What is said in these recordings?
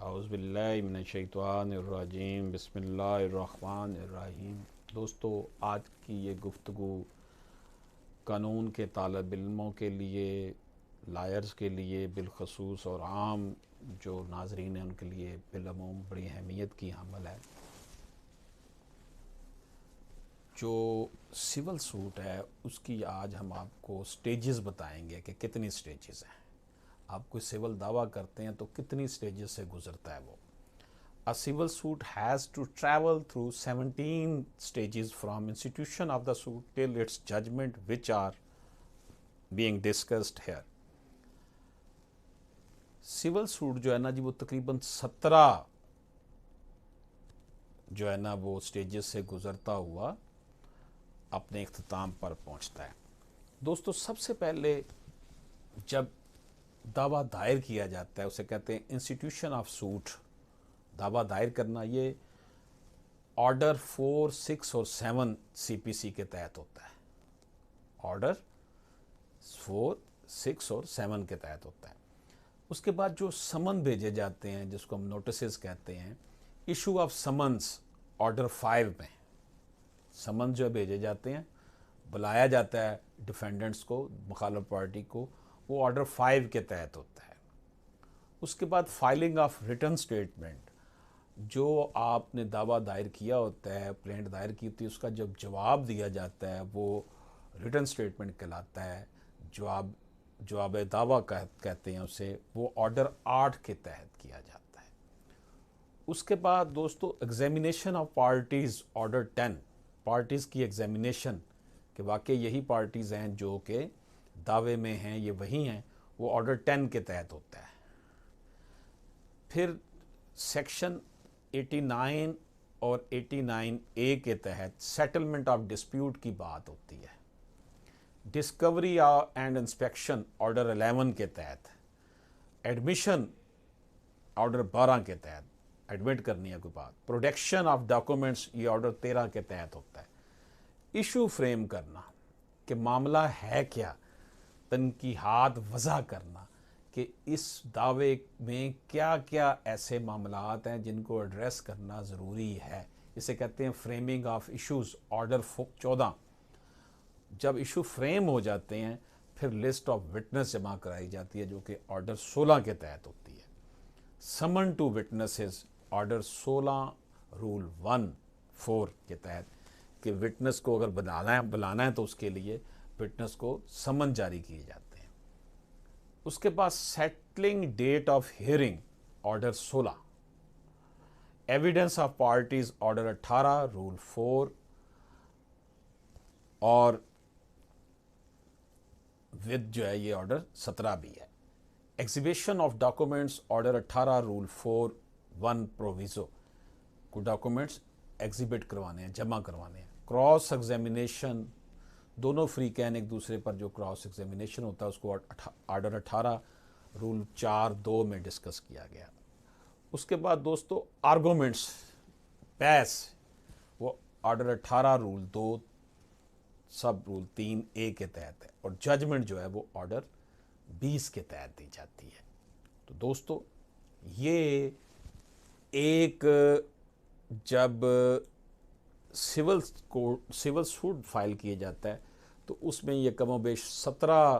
اعوذ باللہ من الشیطان الرجیم بسم اللہ الرحمن الرحیم۔ دوستو، آج کی یہ گفتگو قانون کے طالب علموں کے لیے، لائرز کے لیے بالخصوص، اور عام جو ناظرین ہیں ان کے لیے بالعموم بڑی اہمیت کی حامل ہے۔ جو سول سوٹ ہے اس کی آج ہم آپ کو سٹیجز بتائیں گے کہ کتنی سٹیجز ہیں۔ آپ کوئی سول دعویٰ کرتے ہیں تو کتنی سٹیجز سے گزرتا ہے وہ۔ A civil suit has to travel through 17 stages from institution of the suit till its judgment, which are being discussed here. Civil suit جو ہے نا جی، وہ تقریباً 17 جو ہے نا وہ سٹیجز سے گزرتا ہوا اپنے اختتام پر پہنچتا ہے۔ دوستو، سب سے پہلے جب دعویٰ دائر کیا جاتا ہے اسے کہتے ہیں انسٹیٹیوشن آف سوٹ۔ دعویٰ دائر کرنا یہ آرڈر 4، 6 اور 7 سی پی سی کے تحت ہوتا ہے۔ آرڈر 4، 6 اور 7 کے تحت ہوتا ہے۔ اس کے بعد جو سمن بھیجے جاتے ہیں جس کو ہم نوٹسز کہتے ہیں، ایشو آف سمنس آرڈر 5 میں سمن جو بھیجے جاتے ہیں، بلایا جاتا ہے ڈیفینڈنٹس کو، مخالف پارٹی کو، وہ آرڈر 5 کے تحت ہوتا ہے۔ اس کے بعد فائلنگ آف ریٹن سٹیٹمنٹ، جو آپ نے دعویٰ دائر کیا ہوتا ہے، پلینٹ دائر کی ہوتی ہے، اس کا جب جواب دیا جاتا ہے وہ ریٹن سٹیٹمنٹ کہلاتا ہے۔ جواب دعویٰ کہتے ہیں اسے، وہ آرڈر 8 کے تحت کیا جاتا ہے۔ اس کے بعد دوستو examination of parties order 10، parties کی ایگزامینیشن کہ واقعی یہی پارٹیز ہیں جو کہ دعوے میں ہیں، یہ وہی ہیں، وہ آرڈر 10 کے تحت ہوتا ہے۔ پھر سیکشن 89 اور 89A کے تحت سیٹلمنٹ آف ڈسپیوٹ کی بات ہوتی ہے۔ ڈسکوری اینڈ انسپیکشن آرڈر 11 کے تحت، ایڈمیشن آرڈر 12 کے تحت، ایڈمٹ کرنی ہے کوئی بات، پروڈکشن آف ڈاکومنٹس یہ آرڈر 13 کے تحت ہوتا ہے۔ ایشو فریم کرنا کہ معاملہ ہے کیا، تنقیحات وضع کرنا کہ اس دعوے میں کیا کیا ایسے معاملات ہیں جن کو ایڈریس کرنا ضروری ہے، اسے کہتے ہیں فریمنگ آف ایشوز آرڈر 14۔ جب ایشو فریم ہو جاتے ہیں پھر لسٹ آف وٹنس جمع کرائی جاتی ہے جو کہ آرڈر 16 کے تحت ہوتی ہے۔ سمن ٹو وٹنسز آرڈر 16 رول 1(4) کے تحت کہ وٹنس کو اگر بلانا ہے تو اس کے لیے وٹنس کو سمن جاری کیے جاتے ہیں۔ اس کے بعد settling date of hearing order 16، evidence of parties order 18 rule 4، اور ود جو ہے یہ آرڈر 17 بھی ہے۔ Exhibition of documents order 18 rule 4(1) proviso, کو ڈاکومنٹس ایگزیبٹ کروانے ہیں، جمع کروانے ہیں۔ کراس ایگزامینیشن، دونوں فریقین ایک دوسرے پر جو کراس ایگزامینیشن ہوتا ہے اس کو آرڈر 18 رول 4(2) میں ڈسکس کیا گیا۔ اس کے بعد دوستو آرگومنٹس، بحث، وہ آرڈر 18 رول 2 سب رول 3(a) کے تحت ہے، اور ججمنٹ جو ہے وہ آرڈر 20 کے تحت دی جاتی ہے۔ تو دوستو یہ ایک جب سول سوٹ فائل کیے جاتا ہے تو اس میں یہ کم و بیش 17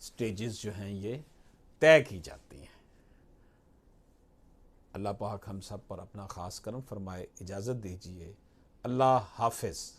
سٹیجز جو ہیں یہ طے کی جاتی ہیں۔ اللہ پاک ہم سب پر اپنا خاص کرم فرمائے۔ اجازت دیجیے، اللہ حافظ۔